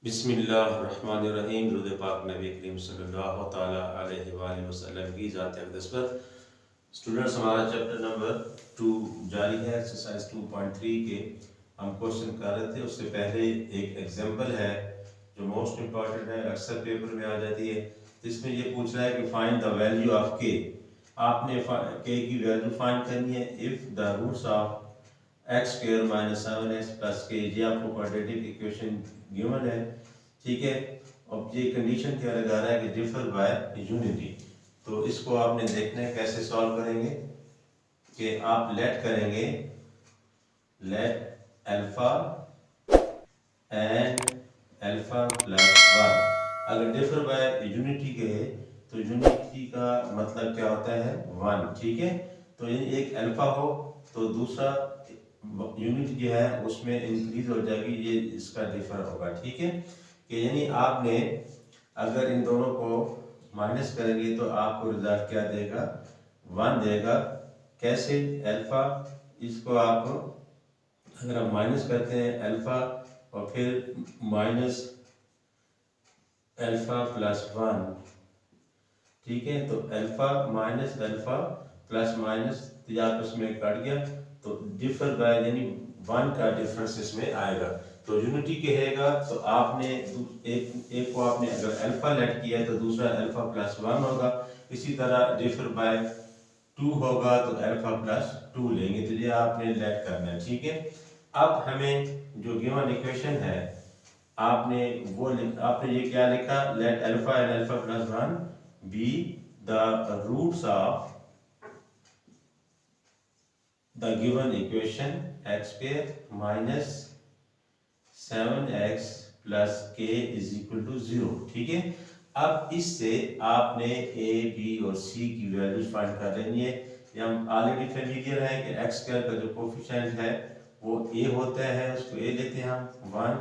बिस्मिल्लाहिर्रहमानिर्रहीम। दुरूद पाक नबी करीम सल्लल्लाहु तआला अलैहि वसल्लम की ज़ात अक़दस पर। स्टूडेंट्स, हमारा चैप्टर नंबर 2 जारी है। एक्सरसाइज 2.3 के हम क्वेश्चन कर रहे थे। उससे पहले एक एग्जांपल है जो मोस्ट इम्पॉर्टेंट है, अक्सर पेपर में आ जाती है। तो इसमें ये पूछ रहा है कि फाइंड द वैल्यू ऑफ के। आपने के की वैल्यू फाइंड करनी है if the roots of x square minus 7x plus k. ये आपको क्वाड्रेटिक इक्वेशन गिवन है, ठीक है। अब ये कंडीशन क्या लगा रहा है कि डिफर बाय यूनिटी। तो इसको आपने देखना है कैसे सॉल्व करेंगे कि आप लेट करेंगे late alpha and alpha plus 1। अगर डिफर बाय यूनिटी कहे तो यूनिटी का मतलब क्या होता है 1, ठीक है। तो एक अल्फा हो तो दूसरा यूनिट जो है उसमें इंक्रीज हो जाएगी, ये इसका डिफर होगा, ठीक है। कि यानी आपने अगर इन दोनों को माइनस करेंगे तो आपको रिजल्ट क्या देगा 1 देगा। कैसे अल्फा, इसको आप अगर हम माइनस करते हैं अल्फा और फिर माइनस अल्फा प्लस 1, ठीक है। तो alpha minus alpha plus minus तो आपस में कट गया, तो डिफर बाय यानी 1 का डिफरेंस इसमें आएगा। तो यूनिटी कहेगा तो आपने एक को आपने अगर अल्फा लेट किया है तो दूसरा अल्फा प्लस 1 होगा। इसी तरह डिफर बाय 2 होगा तो अल्फा प्लस 2 लेंगे। तो ये आपने लेट करना है, ठीक है। अब हमें जो गिवन इक्वेशन है आपने ये क्या लिखा, let alpha and alpha plus 1 be the roots of the given equation x square minus 7x plus k is equal to 0, ठीक है। अब इससे आपने a, b और c की वैल्यूज फाइंड कर लेनी है। ये हम ऑलरेडी फेमिलियर है कि x स्क्वायर का जो कोफिशिएंट है वो a होता है, उसको a लेते हैं हम 1,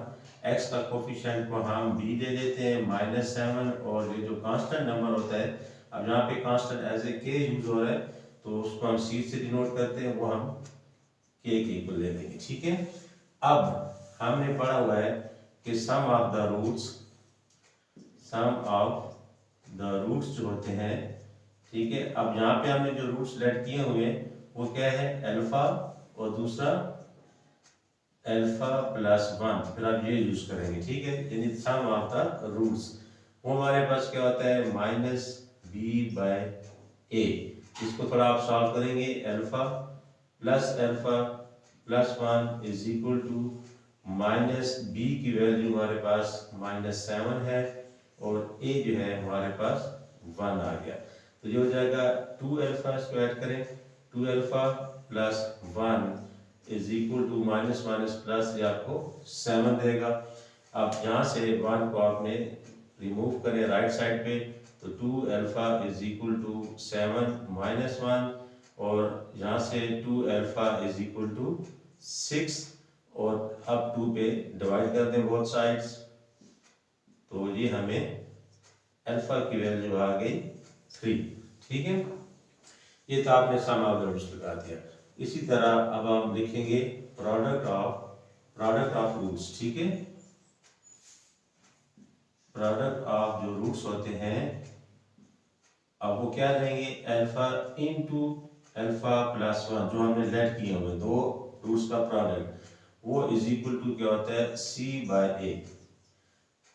x का कोफिशिएंट को हम b ले लेते हैं -7, और ये जो कांस्टेंट नंबर होता है, अब यहाँ पे constant as a k use हो रहा है तो उसको हम c से डिनोट करते हैं, वो हम k के इक्वल ले लेंगे, ठीक है। अब हमने पढ़ा हुआ है कि सम ऑफ द रूट्स जो होते हैं, ठीक है। अब यहाँ पे हमने जो रूट्स लेट किए हुए हैं वो क्या है अल्फा और दूसरा अल्फा प्लस 1, फिर आप ये यूज करेंगे, ठीक है। यानी सम ऑफ द रूट्स वो हमारे पास क्या होता है माइनस बी बाय ए। इसको थोड़ा आप सॉल्व करेंगे, alpha plus 1 is equal to minus b की वैल्यू हमारे पास -7 है और ए जो है हमारे पास 1 आ गया। तो ये हो जाएगा 2 अल्फा, इसको ऐड करें 2 alpha plus 1 is equal to minus minus plus, ये आपको 7 देगा। अब यहाँ से 1 को आपने रिमूव करें राइट साइड पे, तो 2 alpha is equal to 7 minus 1, और यहाँ से 2 अल्फा इज इक्वल टू 6, और अब 2 पे डिवाइड कर दें बोथ साइड्स, तो ये हमें अल्फा की वैल्यू आ गई 3, ठीक है। ये तो आपने सम ऑफ द रूट्स लगा दिया। इसी तरह अब हम लिखेंगे प्रोडक्ट ऑफ रूट्स, ठीक है। प्रोडक्ट ऑफ जो रूट्स होते हैं, अब वो क्या लेंगे अल्फा इनटू अल्फा प्लस 1, जो हमने लेट किए हुए दो रूट्स का प्रोडक्ट, वो इज इक्वल टू क्या होता है c बाय a।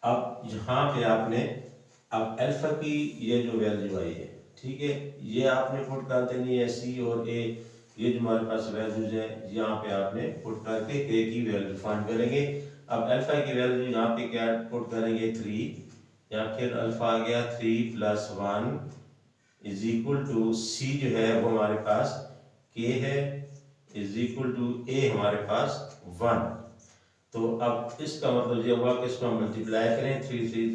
अब यहाँ पे आपने अब अल्फा की ये जो वैल्यू आई है, ठीक है, ये आपने पुट कर देनी है c और a। ये जो हमारे पास वैल्यूज है यहाँ पे आपने पुट करके k की वैल्यू फाइंड करेंगे। अब अल्फा की वैल्यू यहाँ पे क्या पुट करेंगे 3, या फिर अल्फा आ गया 3 plus 1 is equal to c जो है वो हमारे पास k है इज इक्वल टू a हमारे पास 1। तो अब इसका मतलब ये हुआ कि इसको हम मल्टीप्लाई करें 3 3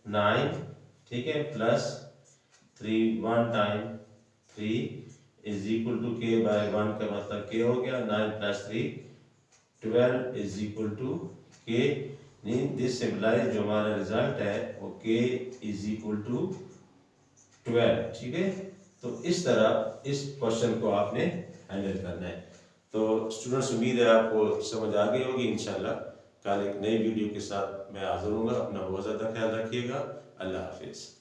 9, ठीक है, plus 3 1 time 3 is equal to k by 1 का मतलब k हो गया, 9 plus 3 12 is equal to k। This simplify जो हमारा रिजल्ट है वो k इज इक्वल टू 12, ठीक है। तो इस तरह इस क्वेश्चन को आपने हैंडल करना है। तो स्टूडेंट्स, उम्मीद है आपको समझ आ गई होगी। इंशाल्लाह कल एक नई वीडियो के साथ मैं हाजिर हूँगा। अपना बहुत ज़्यादा ख्याल रखिएगा। अल्लाह हाफिज़।